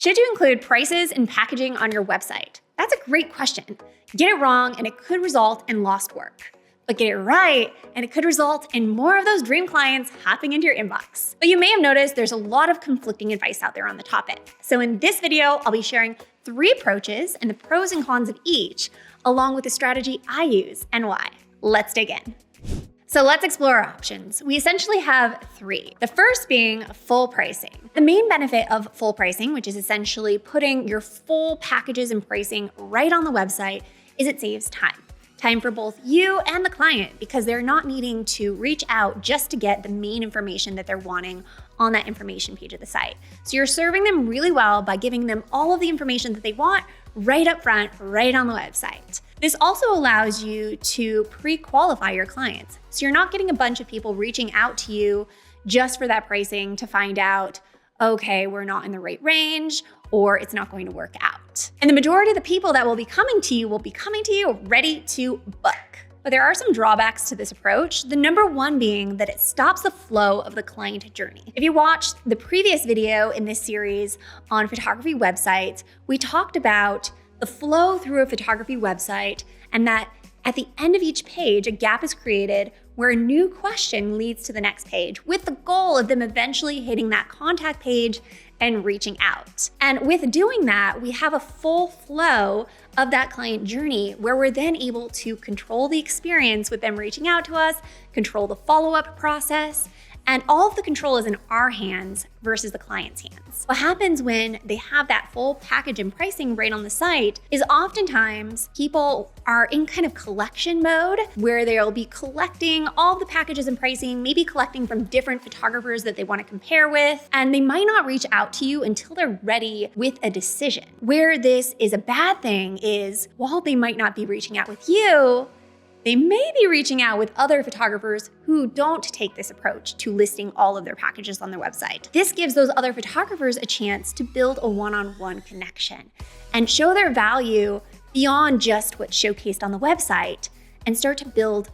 Should you include prices and packaging on your website? That's a great question. Get it wrong and it could result in lost work. But get it right and it could result in more of those dream clients hopping into your inbox. But you may have noticed there's a lot of conflicting advice out there on the topic. So in this video, I'll be sharing 3 approaches and the pros and cons of each, along with the strategy I use and why. Let's dig in. So let's explore our options. We essentially have 3. The first being full pricing. The main benefit of full pricing, which is essentially putting your full packages and pricing right on the website, is it saves time. Time for both you and the client because they're not needing to reach out just to get the main information that they're wanting on that information page of the site. So you're serving them really well by giving them all of the information that they want right up front, right on the website. This also allows you to pre-qualify your clients. So you're not getting a bunch of people reaching out to you just for that pricing to find out, okay, we're not in the right range or it's not going to work out. And the majority of the people that will be coming to you ready to book. But there are some drawbacks to this approach. The number one being that it stops the flow of the client journey. If you watched the previous video in this series on photography websites, we talked about the flow through a photography website and that at the end of each page, a gap is created where a new question leads to the next page with the goal of them eventually hitting that contact page and reaching out. And with doing that, we have a full flow of that client journey where we're then able to control the experience with them reaching out to us, control the follow-up process, and all of the control is in our hands versus the client's hands. What happens when they have that full package and pricing right on the site is oftentimes people are in kind of collection mode where they'll be collecting all the packages and pricing, maybe collecting from different photographers that they want to compare with, and they might not reach out to you until they're ready with a decision. Where this is a bad thing is while they might not be reaching out with you, they may be reaching out with other photographers who don't take this approach to listing all of their packages on their website. This gives those other photographers a chance to build a one-on-one connection and show their value beyond just what's showcased on the website and start to build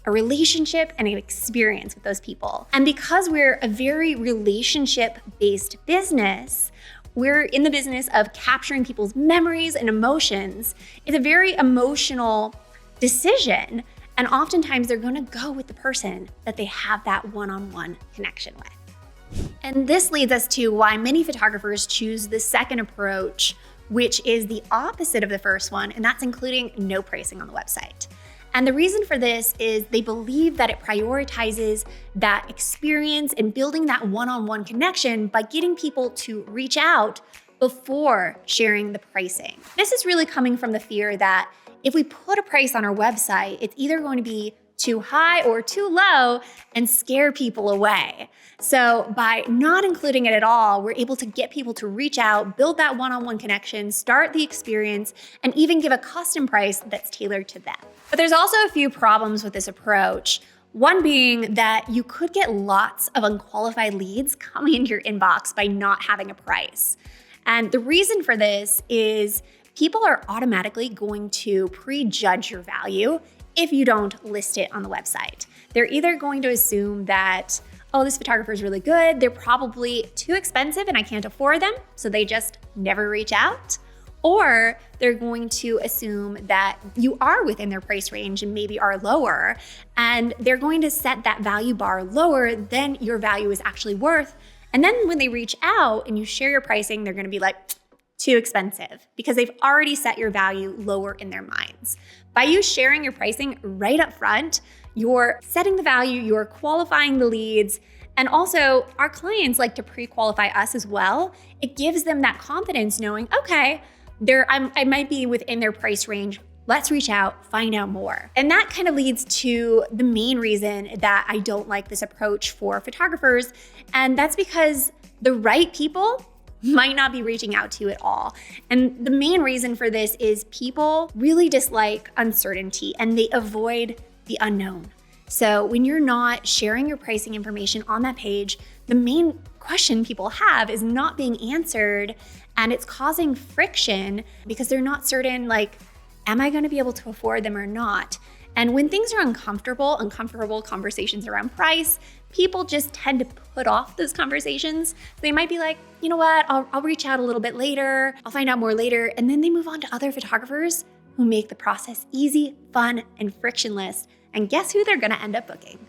a relationship and an experience with those people. And because we're a very relationship-based business, we're in the business of capturing people's memories and emotions. It's a very emotional decision. And oftentimes they're going to go with the person that they have that one-on-one connection with. And this leads us to why many photographers choose the second approach, which is the opposite of the first one, and that's including no pricing on the website. And the reason for this is they believe that it prioritizes that experience and building that one-on-one connection by getting people to reach out before sharing the pricing. This is really coming from the fear that if we put a price on our website, it's either going to be too high or too low and scare people away. So by not including it at all, we're able to get people to reach out, build that one-on-one connection, start the experience, and even give a custom price that's tailored to them. But there's also a few problems with this approach. One being that you could get lots of unqualified leads coming into your inbox by not having a price. And the reason for this is people are automatically going to prejudge your value if you don't list it on the website. They're either going to assume that, oh, this photographer is really good, they're probably too expensive and I can't afford them, so they just never reach out. Or they're going to assume that you are within their price range and maybe are lower, and they're going to set that value bar lower than your value is actually worth. And then when they reach out and you share your pricing, they're gonna be like, too expensive because they've already set your value lower in their minds. By you sharing your pricing right up front, you're setting the value, you're qualifying the leads, and also our clients like to pre-qualify us as well. It gives them that confidence knowing, okay, I might be within their price range. Let's reach out, find out more. And that kind of leads to the main reason that I don't like this approach for photographers. And that's because the right people might not be reaching out to you at all. And the main reason for this is people really dislike uncertainty and they avoid the unknown. So when you're not sharing your pricing information on that page, the main question people have is not being answered, and it's causing friction because they're not certain, like, am I going to be able to afford them or not? And when things are uncomfortable conversations around price, people just tend to put off those conversations. So they might be like, you know what, I'll reach out a little bit later, I'll find out more later. And then they move on to other photographers who make the process easy, fun, and frictionless. And guess who they're gonna end up booking?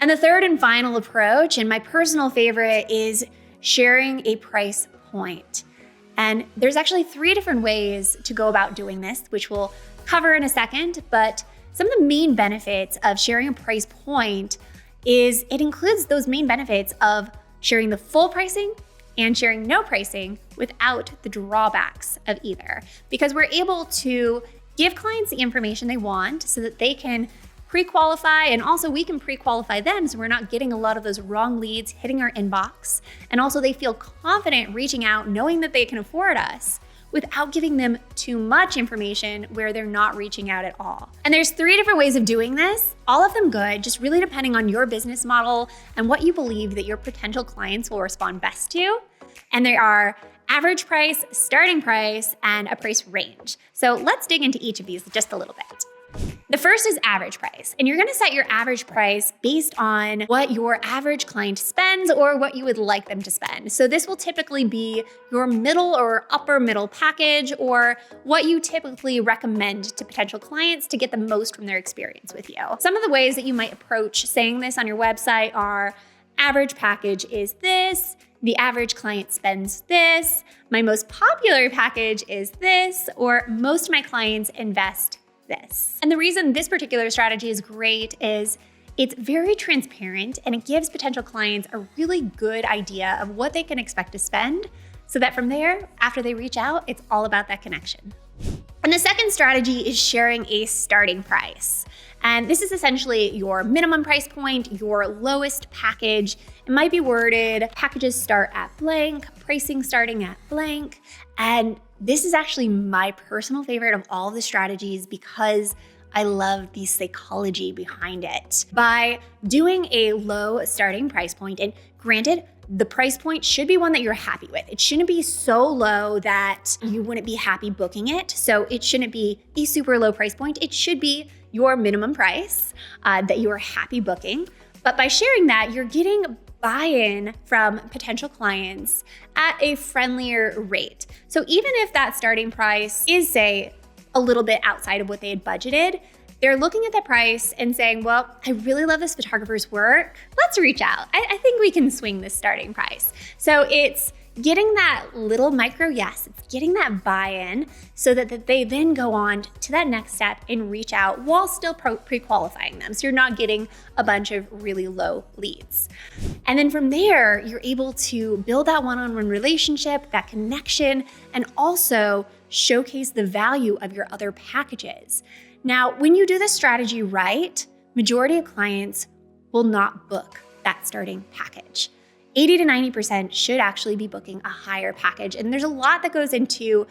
And the third and final approach, and my personal favorite, is sharing a price point. And there's actually 3 different ways to go about doing this, which we'll cover in a second. But some of the main benefits of sharing a price point is it includes those main benefits of sharing the full pricing and sharing no pricing without the drawbacks of either. Because we're able to give clients the information they want so that they can pre-qualify, and also we can pre-qualify them so we're not getting a lot of those wrong leads hitting our inbox. And also they feel confident reaching out knowing that they can afford us without giving them too much information where they're not reaching out at all. And there's 3 different ways of doing this, all of them good, just really depending on your business model and what you believe that your potential clients will respond best to. And they are average price, starting price, and a price range. So let's dig into each of these just a little bit. The first is average price, and you're gonna set your average price based on what your average client spends or what you would like them to spend. So this will typically be your middle or upper middle package, or what you typically recommend to potential clients to get the most from their experience with you. Some of the ways that you might approach saying this on your website are: average package is this, the average client spends this, my most popular package is this, or most of my clients invest this. And the reason this particular strategy is great is it's very transparent and it gives potential clients a really good idea of what they can expect to spend, so that from there, after they reach out, it's all about that connection. And the second strategy is sharing a starting price. And this is essentially your minimum price point, your lowest package. It might be worded, packages start at blank, pricing starting at blank. And this is actually my personal favorite of all the strategies because I love the psychology behind it. By doing a low starting price point, and granted, the price point should be one that you're happy with. It shouldn't be so low that you wouldn't be happy booking it. So it shouldn't be a super low price point. It should be your minimum price that you are happy booking. But by sharing that, you're getting buy-in from potential clients at a friendlier rate. So even if that starting price is, say, a little bit outside of what they had budgeted, they're looking at that price and saying, well, I really love this photographer's work. Let's reach out. I think we can swing this starting price. So it's getting that little micro yes, it's getting that buy-in so that they then go on to that next step and reach out while still pre-qualifying them. So you're not getting a bunch of really low leads. And then from there, you're able to build that one-on-one relationship, that connection, and also showcase the value of your other packages. Now, when you do this strategy right, majority of clients will not book that starting package. 80 to 90% should actually be booking a higher package. And there's a lot that goes into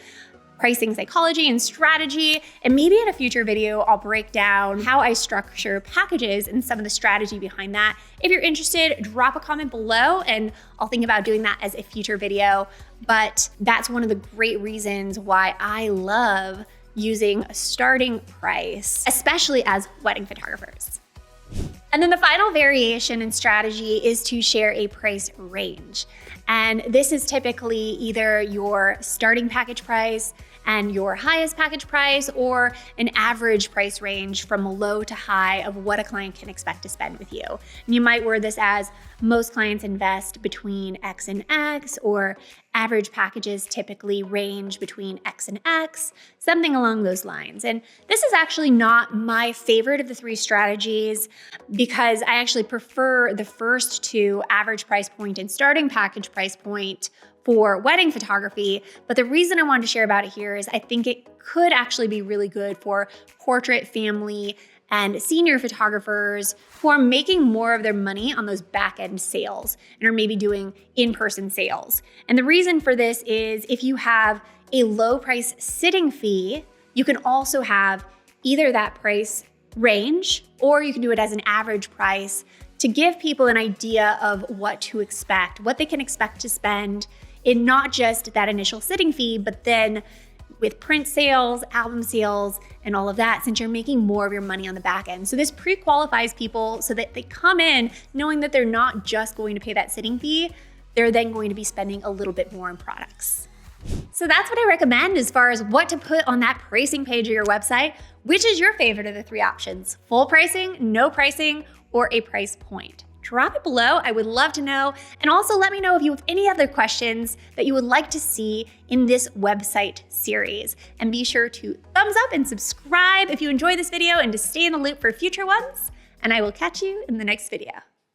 pricing psychology and strategy. And maybe in a future video, I'll break down how I structure packages and some of the strategy behind that. If you're interested, drop a comment below and I'll think about doing that as a future video. But that's one of the great reasons why I love using a starting price, especially as wedding photographers. And then the final variation and strategy is to share a price range. And this is typically either your starting package price and your highest package price, or an average price range from low to high of what a client can expect to spend with you. And you might word this as most clients invest between X and X, or average packages typically range between X and X, something along those lines. And this is actually not my favorite of the 3 strategies because I actually prefer the first 2, average price point and starting package price point, for wedding photography. But the reason I wanted to share about it here is I think it could actually be really good for portrait, family, and senior photographers who are making more of their money on those back-end sales and are maybe doing in-person sales. And the reason for this is if you have a low price sitting fee, you can also have either that price range or you can do it as an average price to give people an idea of what to expect, what they can expect to spend in not just that initial sitting fee, but then with print sales, album sales, and all of that, since you're making more of your money on the back end. So this pre-qualifies people so that they come in knowing that they're not just going to pay that sitting fee, they're then going to be spending a little bit more on products. So that's what I recommend as far as what to put on that pricing page of your website. Which is your favorite of the three options? Full pricing, no pricing, or a price point? Drop it below. I would love to know. And also let me know if you have any other questions that you would like to see in this website series. And be sure to thumbs up and subscribe if you enjoy this video and to stay in the loop for future ones. And I will catch you in the next video.